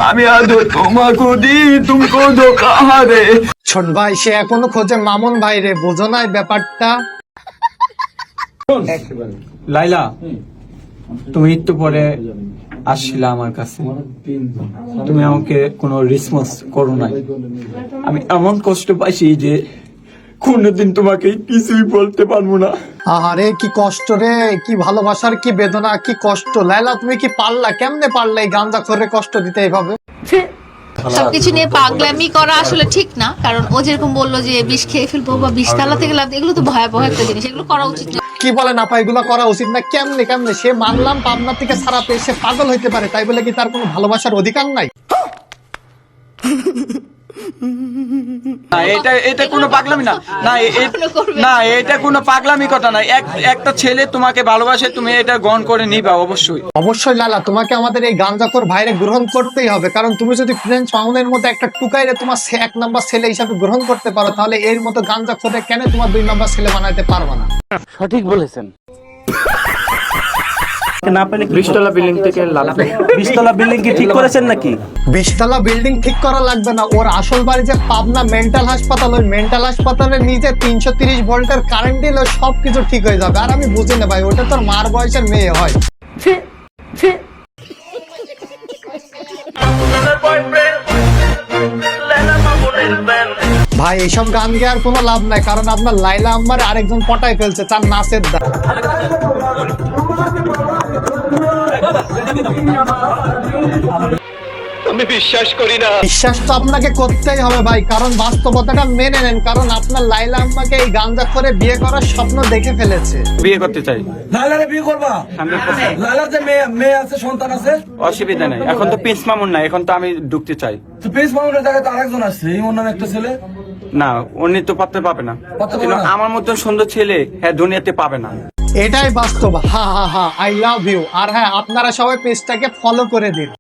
আমি আদৌ তোমাকে দি তুমি কোদো কাহারে। ছোট ভাই সে এখনো খোঁজে মামুন ভাই রে, বোঝো না এই ব্যাপারটা? লাইলা, তুমি একটু পরে আসছিলা আমার কাছে, তুমি আমাকে কোনো রেসপন্স করো নাই। আমি এমন কষ্ট পাইছি যে কোনোদিন তোমাকে কিছুই বলতে পারবো না। আরে কি কষ্ট রে, কি ভালোবাসার কি বেদনা, কি কষ্ট। লাইলা তুমি কি পারলা, কেমনে পারলা এই গাঁজা করে কষ্ট দিতে এইভাবে? সবকিছু নিয়ে পাগলামি করা আসলে ঠিক না, কারণ ও যেরকম বললো যে বিষ খেয়ে ফেলবো বা বিষ তালাতে গেলাম, এগুলো তো ভয়াবহ একটা জিনিস, এগুলো করা উচিত না। কি বলেন আপা, এগুলো করা উচিত না? কেমনে কেমনে? সে মানলাম পাবনা থেকে ছাড়া পেয়ে সে পাগল হইতে পারে, তাই বলে কি তার কোনো ভালোবাসার অধিকার নাই? না, এটা কোনো পাগলামি না। না, এটা কোনো পাগলামি কথা না। একটা ছেলে তোমাকে ভালোবাসে, তুমি এটা গ্রহণ করে নিবা অবশ্যই। অবশ্যই লালা, তোমাকে আমাদের এই গাঞ্জাখোর ভাইরে গ্রহণ করতেই হবে, কারণ তুমি যদি ফ্রেঞ্চ মাউনের মতো একটা টুকাইরে তোমার এক নাম্বার ছেলে হিসাবে গ্রহণ করতে পারো, তাহলে এর মতো গাঞ্জাখোরে কেন তোমার 2 নাম্বার ছেলে বানাইতে পারবে না? সঠিক বলেছেন। না পেলে বিশতলা বিল্ডিং থেকে বিশতলা বিল্ডিং কি ঠিক করেছেন নাকি? 20 তলা বিল্ডিং ঠিক করা লাগবে না, ওর আসল বাড়ি যে পাবনা মেন্টাল হাসপাতাল, ওই মেন্টাল হাসপাতালের নিচে 330 ভোল্টের কারেন্ট দিলে সবকিছু ঠিক হয়ে যাবে। আর আমি বুঝি না ভাই, ওটা তোর মার বয়সের মেয়ে হয়। ভাই এইসব গান গেয়ে আর কোনো লাভ নাই, কারণ আপনার লাইলা আম্মার আরেকজন পটায় ফেলছে তার নাচের দ্বারা। আমি বিশ্বাস করি না। বিশ্বাস তো আপনাকে করতেই হবে ভাই, কারণ বাস্তবতাটা মেনে নেন, কারণ আপনার লাইলা আম্মাকে এই গাঞ্জা করে বিয়ে করার স্বপ্ন দেখে ফেলেছে। বিয়ে করতে চাই। লালারে বিয়ে করবা? লালার যে মেয়ে আছে, সন্তান আছে? অসুবিধা নাই, এখন তো প্রিন্স মামুন নাই, এখন তো আমি ঢুকতে চাই। তো প্রিন্স মামুনের জায়গায় তো আরেকজন আসছে, এই ওর নামে একটা ছেলে। না, উনি তো পাত্র পাবে না, কিন্তু আমার মতন সুন্দর ছেলে হ্যাঁ দুনিয়াতে পাবে না। এটাই বাস্তব। হা হা হা, আই লাভ ইউ। আর হ্যাঁ, আপনারা সবাই পেজটাকে ফলো করে দিন।